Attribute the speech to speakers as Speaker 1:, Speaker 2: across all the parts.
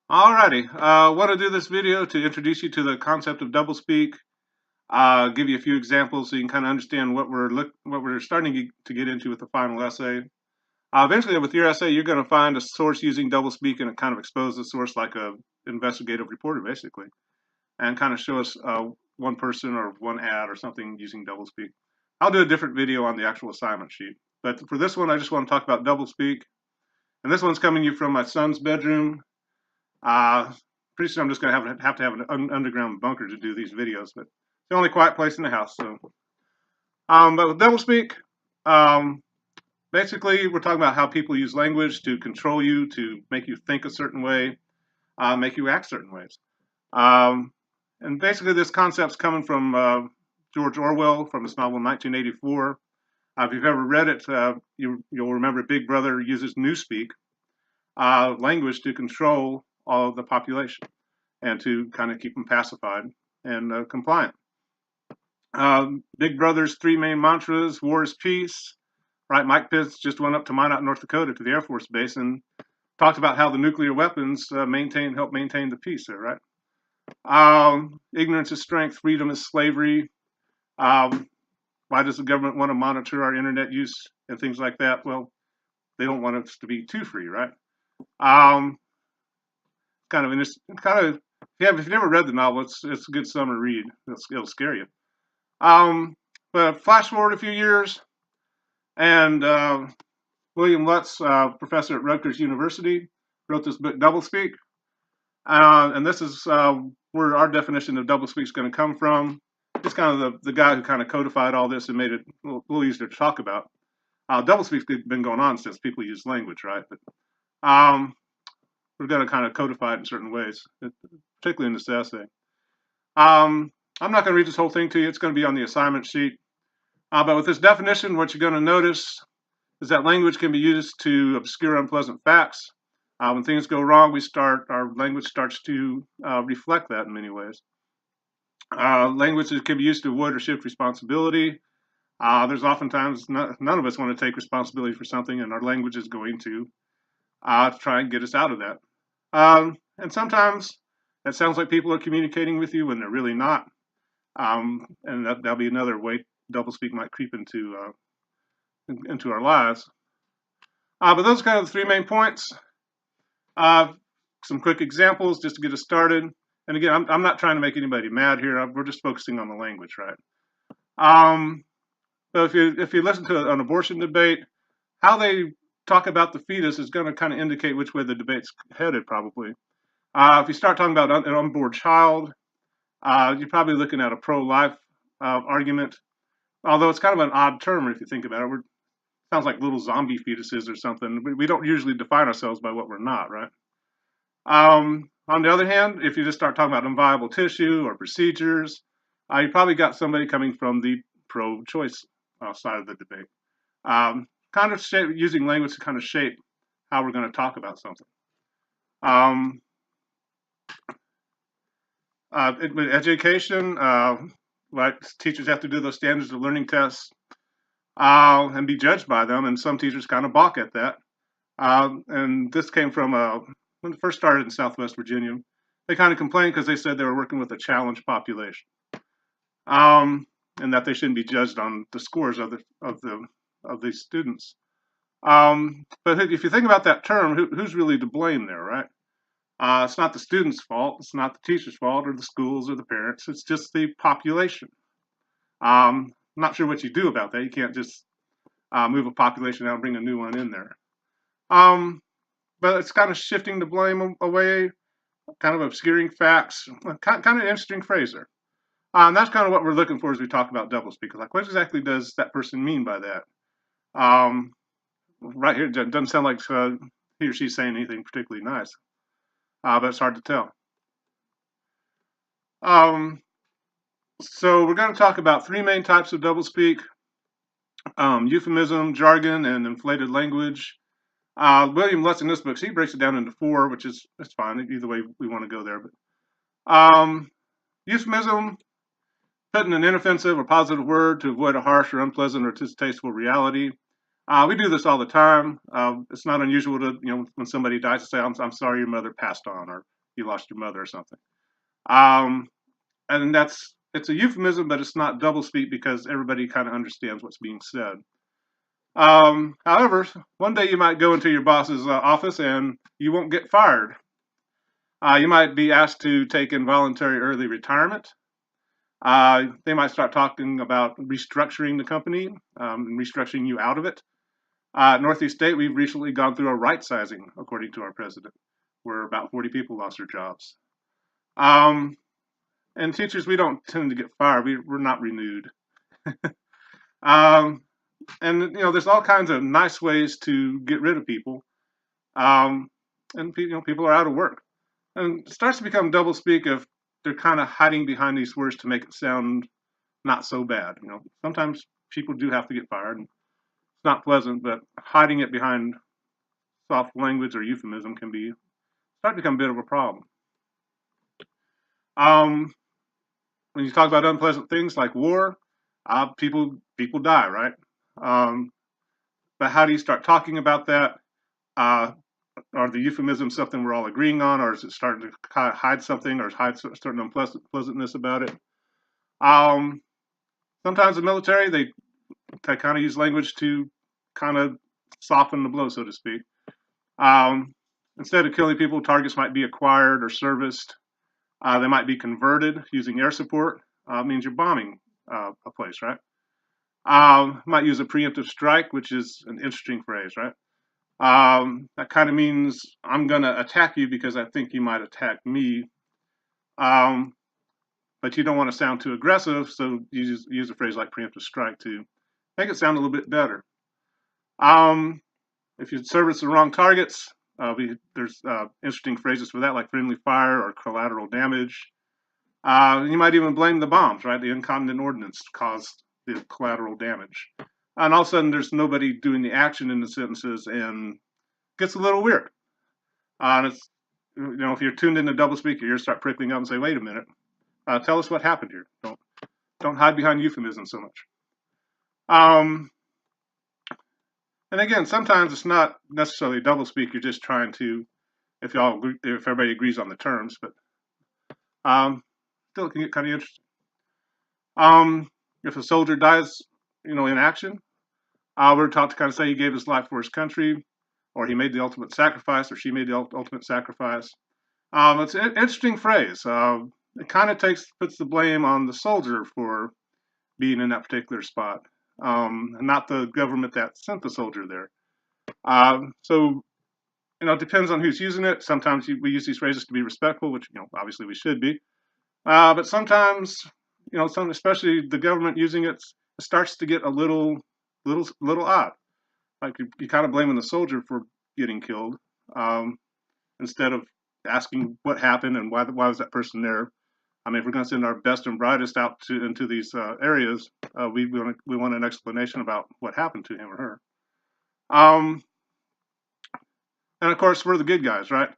Speaker 1: Alrighty, I want to do this video to introduce you to the concept of doublespeak. Give you a few examples so you can kind of understand what we're starting to get into with the final essay. Eventually, with your essay, you're going to find a source using doublespeak and it kind of expose the source like a investigative reporter, basically, and kind of show us one person or one ad or something using doublespeak. I'll do a different video on the actual assignment sheet, but for this one, I just want to talk about doublespeak, and this one's coming to you from my son's bedroom. Uh, Pretty soon I'm just going to have to have an underground bunker to do these videos, but it's the only quiet place in the house. So, but with doublespeak, basically we're talking about how people use language to control you, to make you think a certain way, make you act certain ways. And basically this concept's coming from George Orwell from his novel 1984. If you've ever read it, you'll remember Big Brother uses newspeak language to control all of the population and to kind of keep them pacified and compliant. Big Brother's three main mantras: war is peace, right? Mike Pitts just went up to Minot, North Dakota, to the Air Force Base and talked about how the nuclear weapons help maintain the peace there, right? Ignorance is strength, freedom is slavery. Why does the government want to monitor our internet use and things like that? Well, they don't want us to be too free, right? If you've never read the novel, it's a good summer read. It'll scare you. But flash forward a few years, and William Lutz, professor at Rutgers University, wrote this book, Doublespeak. And this is where our definition of doublespeak is going to come from. He's kind of the guy who kind of codified all this and made it a little easier to talk about. Doublespeak's been going on since people use language, right? But we're going to kind of codify it in certain ways, particularly in this essay. I'm not going to read this whole thing to you. It's going to be on the assignment sheet. But with this definition, what you're going to notice is that language can be used to obscure unpleasant facts. When things go wrong, our language starts to reflect that in many ways. Language can be used to avoid or shift responsibility. There's oftentimes none of us want to take responsibility for something, and our language is going to try and get us out of that. And sometimes it sounds like people are communicating with you when they're really not. And that'll be another way doublespeak might creep into our lives. But those are kind of the three main points. Some quick examples just to get us started. And again, I'm not trying to make anybody mad here. We're just focusing on the language, right? So if you listen to an abortion debate, how they talk about the fetus is going to kind of indicate which way the debate's headed, probably. If you start talking about an unborn child, you're probably looking at a pro-life argument, although it's kind of an odd term if you think about it. It sounds like little zombie fetuses or something. We don't usually define ourselves by what we're not, right? On the other hand, if you just start talking about unviable tissue or procedures, you probably got somebody coming from the pro-choice side of the debate. Kind of using language to kind of shape how we're going to talk about something. Education, like teachers have to do those standards of learning tests and be judged by them, and some teachers kind of balk at that. And this came from when it first started in Southwest Virginia. They kind of complained because they said they were working with a challenged population, and that they shouldn't be judged on the scores of these students. But if you think about that term, who's really to blame there, right? It's not the student's fault. It's not the teacher's fault or the schools or the parents. It's just the population. I'm not sure what you do about that. You can't just move a population out and bring a new one in there. But it's kind of shifting the blame away, kind of obscuring facts. Kind of interesting phrase there. And that's kind of what we're looking for as we talk about doublespeak. Like, what exactly does that person mean by that? Right here, it doesn't sound like he or she's saying anything particularly nice. But it's hard to tell. So we're going to talk about three main types of doublespeak: euphemism, jargon, and inflated language. William Lutz in this book, he breaks it down into four, which is fine. Either way we want to go there. But euphemism, putting an inoffensive or positive word to avoid a harsh or unpleasant or distasteful reality. We do this all the time. It's not unusual to, when somebody dies, to say, I'm sorry your mother passed on, or you lost your mother or something. And it's a euphemism, but it's not doublespeak because everybody kind of understands what's being said. However, one day you might go into your boss's office and you won't get fired. You might be asked to take involuntary early retirement. They might start talking about restructuring the company and restructuring you out of it. At Northeast State, we've recently gone through a right sizing, according to our president, where about 40 people lost their jobs. And teachers, we don't tend to get fired. We're not renewed. And there's all kinds of nice ways to get rid of people. And people are out of work. And it starts to become doublespeak if they're kind of hiding behind these words to make it sound not so bad. Sometimes people do have to get fired. And it's not pleasant, but hiding it behind soft language or euphemism can start to become a bit of a problem. When you talk about unpleasant things like war, people die, right? But how do you start talking about that? Are the euphemisms something we're all agreeing on, or is it starting to hide something, or hide certain unpleasantness about it? Sometimes the military, they kind of use language to kind of soften the blow, so to speak. Instead of killing people, targets might be acquired or serviced. They might be converted using air support. Means you're bombing a place, right? Might use a preemptive strike, which is an interesting phrase, right? That kind of means I'm going to attack you because I think you might attack me. But you don't want to sound too aggressive, so you use a phrase like preemptive strike to make it sound a little bit better. If you service the wrong targets, there's interesting phrases for that, like friendly fire or collateral damage. You might even blame the bombs, right? The incontinent ordnance caused the collateral damage. And all of a sudden, there's nobody doing the action in the sentences, and it gets a little weird. And it's, if you're tuned into doublespeak, your ears start prickling up and say, "Wait a minute, tell us what happened here. Don't hide behind euphemisms so much." And again, sometimes it's not necessarily doublespeak. You're just trying to, if everybody agrees on the terms, but still it can get kind of interesting. If a soldier dies, in action, we're taught to kind of say he gave his life for his country, or he made the ultimate sacrifice, or she made the ultimate sacrifice. It's an interesting phrase. It kind of puts the blame on the soldier for being in that particular spot, and not the government that sent the soldier there. So, it depends on who's using it. Sometimes we use these phrases to be respectful, which, obviously we should be. But sometimes, especially the government using it starts to get a little odd. Like you're kind of blaming the soldier for getting killed, instead of asking what happened and why was that person there. I mean, if we're going to send our best and brightest out into these areas, we want an explanation about what happened to him or her. And of course, we're the good guys, right?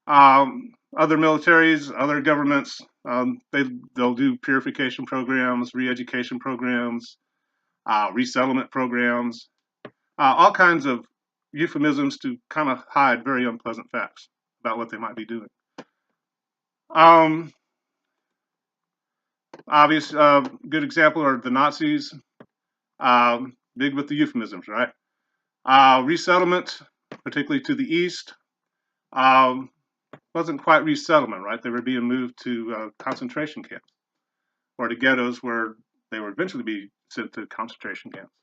Speaker 1: Other militaries, other governments, they'll do purification programs, re-education programs, resettlement programs, all kinds of euphemisms to kind of hide very unpleasant facts about what they might be doing. Obvious good example are the Nazis, big with the euphemisms, right? Resettlement, particularly to the east, wasn't quite resettlement, right? They were being moved to concentration camps or to ghettos where they would eventually be sent to concentration camps.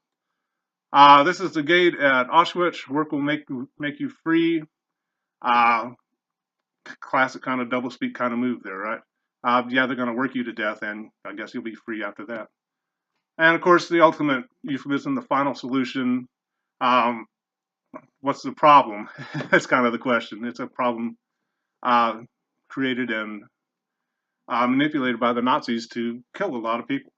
Speaker 1: This is the gate at Auschwitz. Work will make you free. Classic kind of doublespeak kind of move there, right? Yeah, they're going to work you to death, and I guess you'll be free after that. And of course, the ultimate euphemism, the final solution. What's the problem? That's kind of the question. It's a problem created and manipulated by the Nazis to kill a lot of people.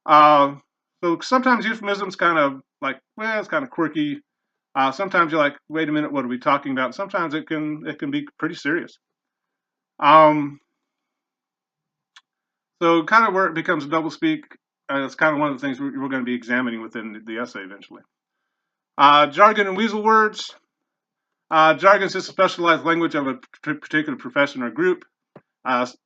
Speaker 1: So sometimes euphemisms kind of like, well, it's kind of quirky. Sometimes you're like, wait a minute, what are we talking about? Sometimes it can be pretty serious. So kind of where it becomes doublespeak, it's kind of one of the things we're going to be examining within the essay eventually. Jargon and weasel words. Jargon is a specialized language of a particular profession or group.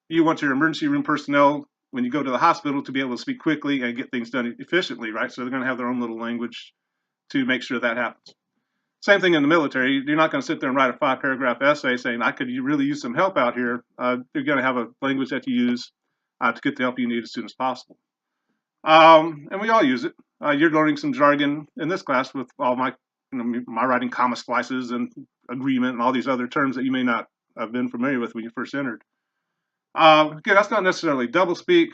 Speaker 1: You want your emergency room personnel, when you go to the hospital, to be able to speak quickly and get things done efficiently, right? So they're going to have their own little language to make sure that happens. Same thing in the military. You're not going to sit there and write a 5-paragraph essay saying, I could really use some help out here. You're going to have a language that you use to get the help you need as soon as possible. And we all use it. You're learning some jargon in this class with all my, my writing comma splices and agreement and all these other terms that you may not have been familiar with when you first entered. Again, that's not necessarily doublespeak,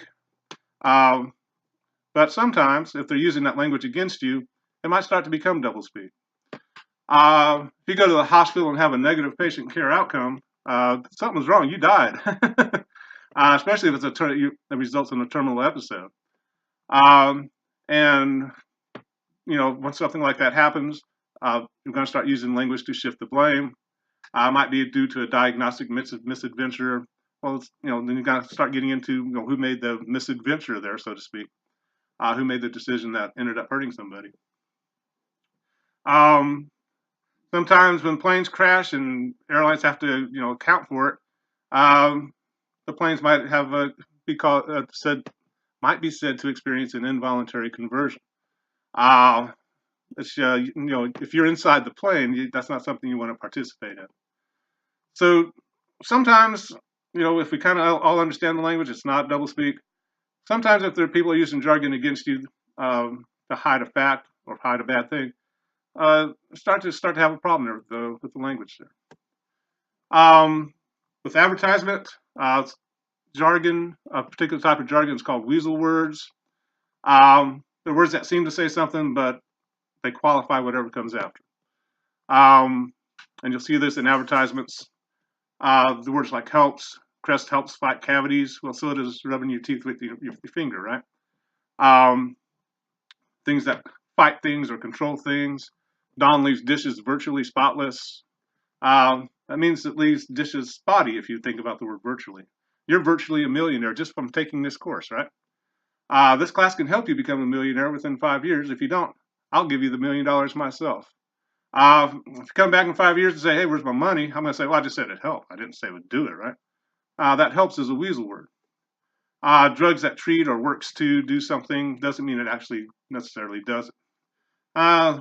Speaker 1: but sometimes if they're using that language against you, it might start to become doublespeak. If you go to the hospital and have a negative patient care outcome, something's wrong. You died, especially if it's it results in a terminal episode. And when something like that happens, you're going to start using language to shift the blame. Might be due to a diagnostic misadventure. Well, then you got to start getting into who made the misadventure there, so to speak. Who made the decision that ended up hurting somebody. Sometimes when planes crash and airlines have to account for it, the planes might have might be said to experience an involuntary conversion. If you're inside the plane, that's not something you want to participate in. So sometimes, if we kind of all understand the language, it's not doublespeak. Sometimes if there are people using jargon against you to hide a fact or hide a bad thing, start to have a problem there with the language there. With advertisement, jargon, a particular type of jargon is called weasel words. They're words that seem to say something, but they qualify whatever comes after. And you'll see this in advertisements. The words like helps, Crest helps fight cavities. Well, so does rubbing your teeth with your finger, right? Things that fight things or control things. Dawn leaves dishes virtually spotless. That means it leaves dishes spotty if you think about the word virtually. You're virtually a millionaire just from taking this course, right? This class can help you become a millionaire within 5 years. If you don't, I'll give you the $1 million myself. If you come back in 5 years and say, hey, where's my money? I'm going to say, well, I just said it'd help. I didn't say it would do it, right? That helps is a weasel word. Drugs that treat or works to do something doesn't mean it actually necessarily does it.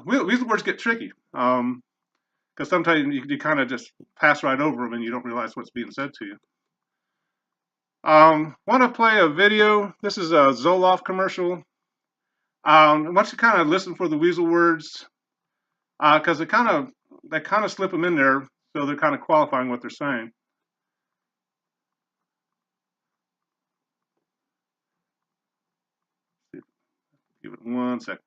Speaker 1: Weasel words get tricky because sometimes you kind of just pass right over them and you don't realize what's being said to you. Want to play a video? This is a Zoloft commercial. Once you kind of listen for the weasel words, because they kind of slip them in there, so they're kind of qualifying what they're saying. Give it 1 second.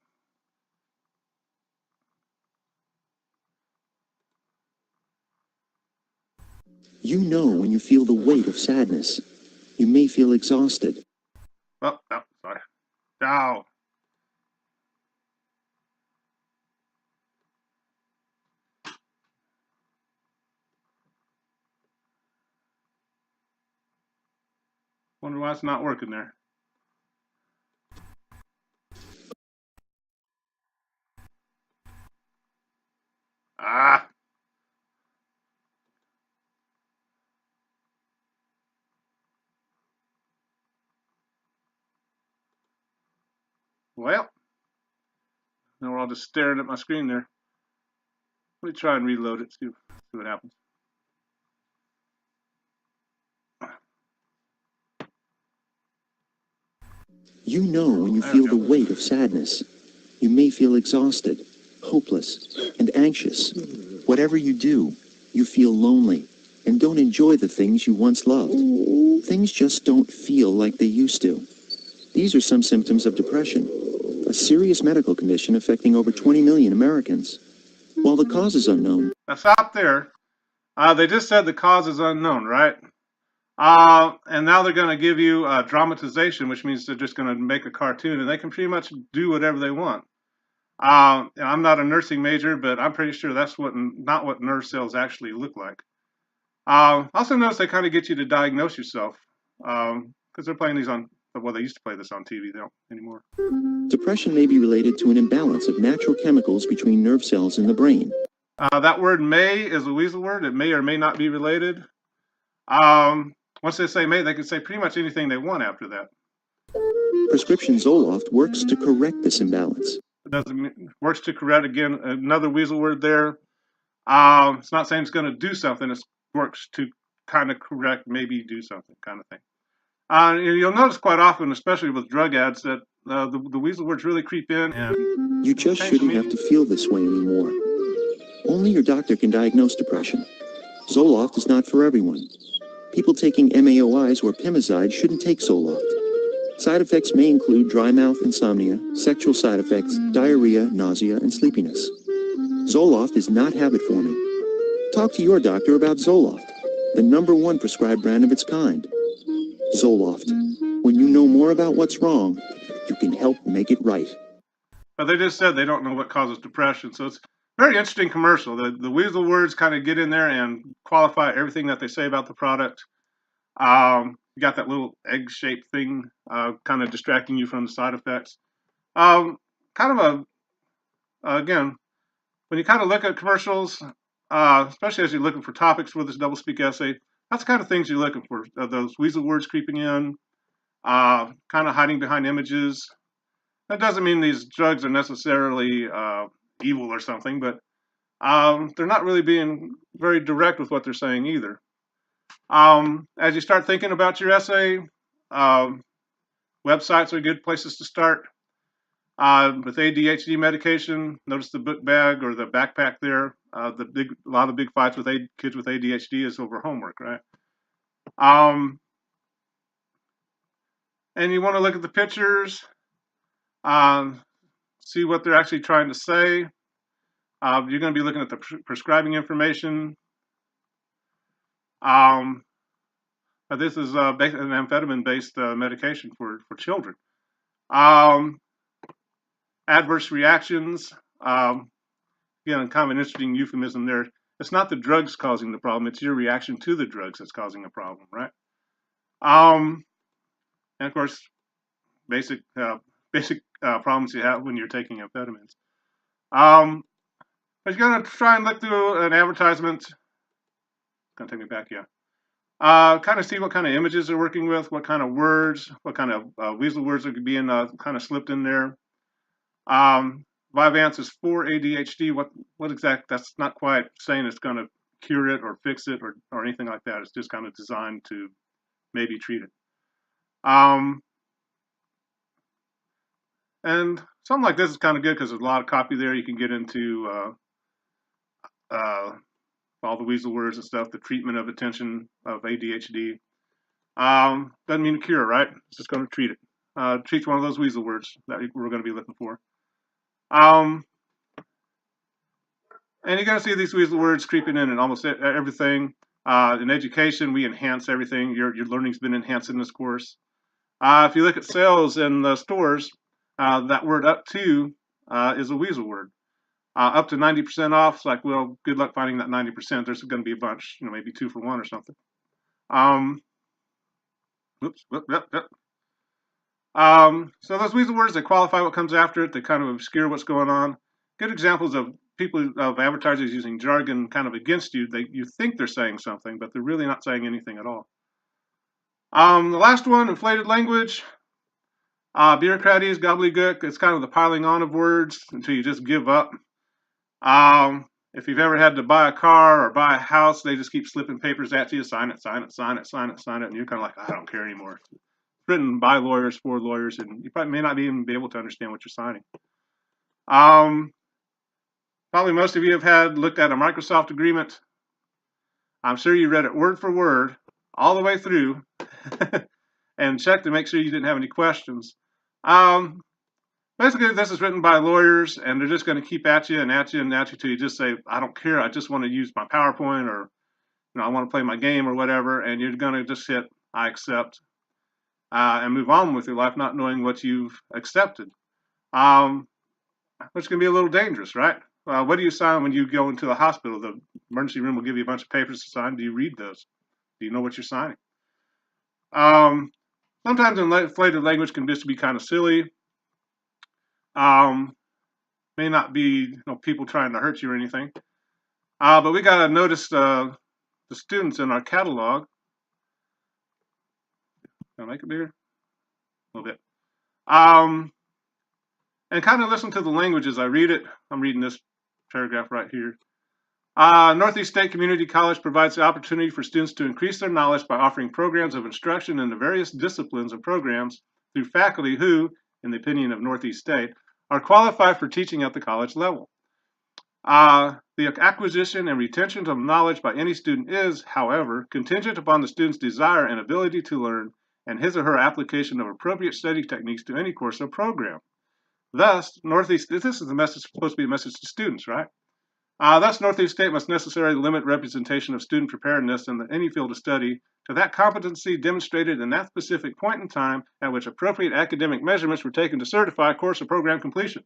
Speaker 2: You know when you feel the weight of sadness. You may feel exhausted.
Speaker 1: Oh, no, sorry. No. Wonder why it's not working there. Ah. Well, now we're all just staring at my screen there. Let me try and reload it, see what happens.
Speaker 2: You know when you feel the weight of sadness. You may feel exhausted, hopeless, and anxious. Whatever you do, you feel lonely and don't enjoy the things you once loved. Things just don't feel like they used to. These are some symptoms of depression, a serious medical condition affecting over 20 million Americans. While the cause is unknown.
Speaker 1: Now stop there. They just said the cause is unknown, right? And now they're going to give you a dramatization, which means they're just going to make a cartoon, and they can pretty much do whatever they want. I'm not a nursing major, but I'm pretty sure that's not what nerve cells actually look like. Also notice they kind of get you to diagnose yourself, because they're playing these on, well, they used to play this on TV, they don't anymore.
Speaker 2: Depression may be related to an imbalance of natural chemicals between nerve cells in the brain.
Speaker 1: That word may is a weasel word. It may or may not be related. Once they say may, they can say pretty much anything they want after that.
Speaker 2: Prescription Zoloft works to correct this imbalance.
Speaker 1: It doesn't mean, works to correct, again, another weasel word there. It's not saying it's going to do something. It works to kind of correct, maybe do something kind of thing. You'll notice quite often, especially with drug ads, that the weasel words really creep in. And
Speaker 2: you just shouldn't have to feel this way anymore. Only your doctor can diagnose depression. Zoloft is not for everyone. People taking MAOIs or Pimozide shouldn't take Zoloft. Side effects may include dry mouth, insomnia, sexual side effects, diarrhea, nausea, and sleepiness. Zoloft is not habit-forming. Talk to your doctor about Zoloft, the #1 prescribed brand of its kind. Zoloft. When you know more about what's wrong, you can help make it right.
Speaker 1: But they just said they don't know what causes depression, so it's a very interesting commercial. The weasel words kind of get in there and qualify everything that they say about the product. You got that little egg-shaped thing kind of distracting you from the side effects. Kind of again, when you kind of look at commercials, especially as you're looking for topics for this doublespeak essay, that's the kind of things you're looking for. Those weasel words creeping in, kind of hiding behind images. That doesn't mean these drugs are necessarily evil or something, but they're not really being very direct with what they're saying either. As you start thinking about your essay, websites are good places to start. With ADHD medication, notice the book bag or the backpack there. A lot of big fights with kids with ADHD is over homework, right? And you want to look at the pictures, see what they're actually trying to say. You're going to be looking at the prescribing information. This is an amphetamine-based medication for children. Adverse reactions. Again, kind of an interesting euphemism there. It's not the drugs causing the problem; it's your reaction to the drugs that's causing a problem, right? And of course, basic problems you have when you're taking amphetamines. But you're going to try and look through an advertisement. It's going to take me back, yeah. Kind of see what kind of images they're working with, what kind of words, what kind of weasel words are being kind of slipped in there. Vyvanse is for ADHD. What exact? That's not quite saying it's going to cure it or fix it or anything like that. It's just kind of designed to maybe treat it. And something like this is kind of good because there's a lot of copy there. You can get into all the weasel words and stuff, the treatment of attention of ADHD. Doesn't mean to cure, right? It's just going to treat it. Treats one of those weasel words that we're going to be looking for. And you're going to see these weasel words creeping in almost everything. In education, we enhance everything. Your learning's been enhanced in this course. If you look at sales in the stores, that word up to is a weasel word. Up to 90% off, it's like, well, good luck finding that 90%. There's going to be a bunch, maybe 2 for 1 or something. So those weasel words, they qualify what comes after it. They kind of obscure what's going on. Good examples of advertisers using jargon kind of against you. You think they're saying something, but they're really not saying anything at all. The last one, inflated language. Bureaucraties, gobbledygook. It's kind of the piling on of words until you just give up. If you've ever had to buy a car or buy a house, they just keep slipping papers at you. Sign it, sign it, sign it, sign it, sign it. And you're kind of like, I don't care anymore. It's written by lawyers, for lawyers, and you probably may not even be able to understand what you're signing. Probably most of you have looked at a Microsoft agreement. I'm sure you read it word for word, all the way through, and checked to make sure you didn't have any questions. Basically, this is written by lawyers, and they're just going to keep at you and at you and at you till you just say, I don't care, I just want to use my PowerPoint, or I want to play my game or whatever, and you're going to just hit I accept and move on with your life not knowing what you've accepted, which can be a little dangerous, right? What do you sign when you go into the hospital? The emergency room will give you a bunch of papers to sign. Do you read those? Do you know what you're signing? Sometimes inflated language can just be kind of silly. May not be people trying to hurt you or anything. But we got to notice the students in our catalog. Can I make it bigger? A little bit. And kind of listen to the language as I read it. I'm reading this paragraph right here. Northeast State Community College provides the opportunity for students to increase their knowledge by offering programs of instruction in the various disciplines and programs through faculty who, in the opinion of Northeast State, are qualified for teaching at the college level. The acquisition and retention of knowledge by any student is, however, contingent upon the student's desire and ability to learn and his or her application of appropriate study techniques to any course or program. Thus, Northeast, this is the message, supposed to be a message to students, right? Thus, Northeast State must necessarily limit representation of student preparedness in any field of study to that competency demonstrated in that specific point in time at which appropriate academic measurements were taken to certify course or program completion.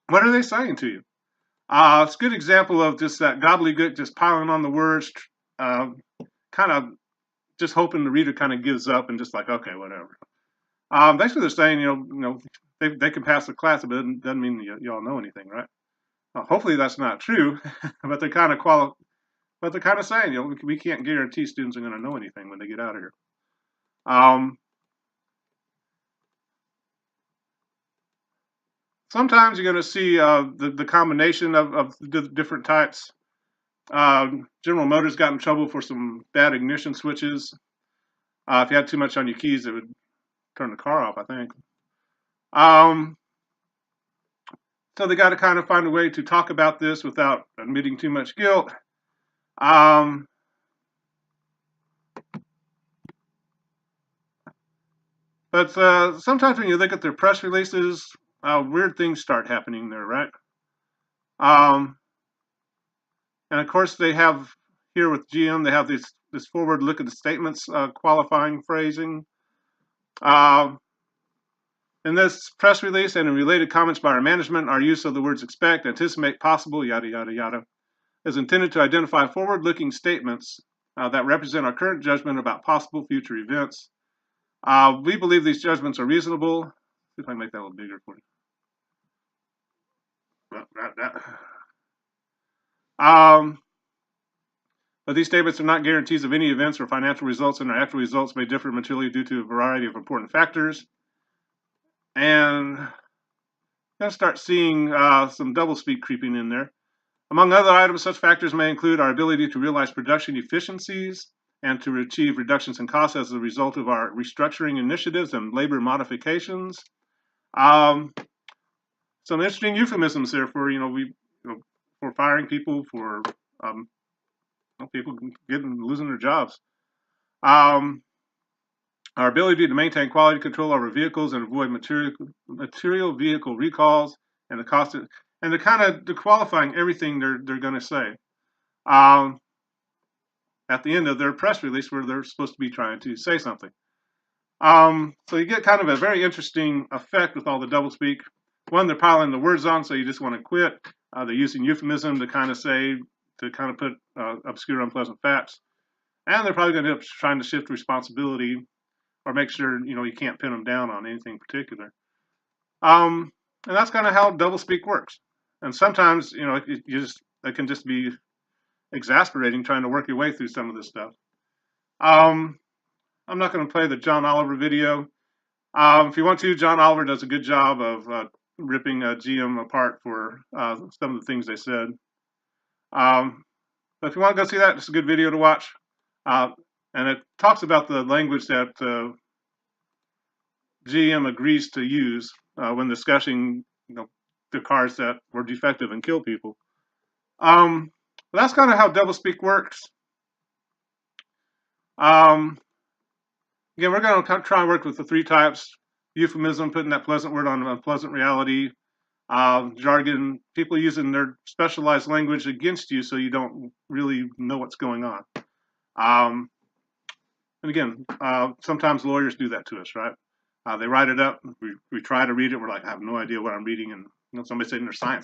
Speaker 1: What are they saying to you? It's a good example of just that gobbledygook, just piling on the words, kind of just hoping the reader kind of gives up and just like, okay, whatever. Basically, they're saying, they can pass the class, but it doesn't mean you all know anything, right? Hopefully, that's not true, but they're kind of saying, we can't guarantee students are going to know anything when they get out of here. Sometimes you're going to see the combination of the different types. General Motors got in trouble for some bad ignition switches. If you had too much on your keys, it would turn the car off, I think. So they got to kind of find a way to talk about this without admitting too much guilt. But sometimes when you look at their press releases, weird things start happening there, right? And of course, they have here with GM, they have this forward look at the statements qualifying phrasing. In this press release and in related comments by our management, our use of the words expect, anticipate, possible, yada, yada, yada, is intended to identify forward-looking statements that represent our current judgment about possible future events. We believe these judgments are reasonable. See if I can make that a little bigger for you. But these statements are not guarantees of any events or financial results, and their actual results may differ materially due to a variety of important factors. And I'm going to start seeing some doublespeak creeping in there. Among other items, such factors may include our ability to realize production efficiencies and to achieve reductions in costs as a result of our restructuring initiatives and labor modifications. Some interesting euphemisms there for for firing people, for people losing their jobs. Our ability to maintain quality control over vehicles and avoid material vehicle recalls, and the cost of, and the qualifying everything they're going to say at the end of their press release where they're supposed to be trying to say something. So you get kind of a very interesting effect with all the doublespeak. One, they're piling the words on, so you just want to quit. They're using euphemism to kind of put obscure, unpleasant facts. And they're probably going to end up trying to shift responsibility or make sure, you can't pin them down on anything particular. And that's kind of how doublespeak works. And sometimes, it can just be exasperating trying to work your way through some of this stuff. I'm not going to play the John Oliver video. If you want to, John Oliver does a good job of ripping GM apart for some of the things they said. But if you want to go see that, it's a good video to watch. And it talks about the language that GM agrees to use when discussing the cars that were defective and kill people. That's kind of how doublespeak works. Again, we're going to try and work with the three types: euphemism, putting that pleasant word on unpleasant reality; jargon, people using their specialized language against you so you don't really know what's going on. And again, sometimes lawyers do that to us, right? They write it up, we try to read it, we're like, I have no idea what I'm reading, and somebody's saying there's sign.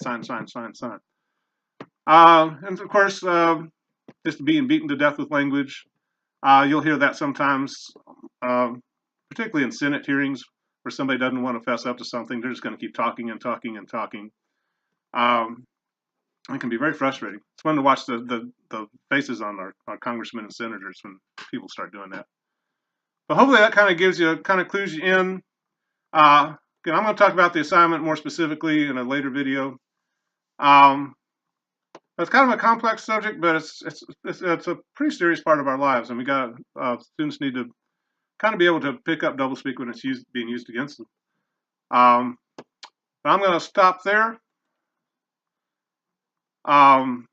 Speaker 1: And of course, just being beaten to death with language. You'll hear that sometimes, particularly in Senate hearings, where somebody doesn't want to fess up to something. They're just going to keep talking and talking and talking. It can be very frustrating. It's fun to watch the faces on our congressmen and senators when people start doing that. But hopefully that kind of gives you, kind of clues you in. Again, I'm going to talk about the assignment more specifically in a later video. It's kind of a complex subject, but it's a pretty serious part of our lives, and we got students need to kind of be able to pick up doublespeak when it's being used against them. But I'm going to stop there. Kind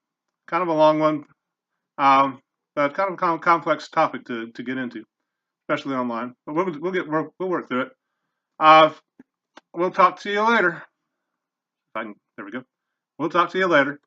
Speaker 1: of a long one, but kind of a complex topic to get into, especially online. But we'll work through it. We'll talk to you later. There we go. We'll talk to you later.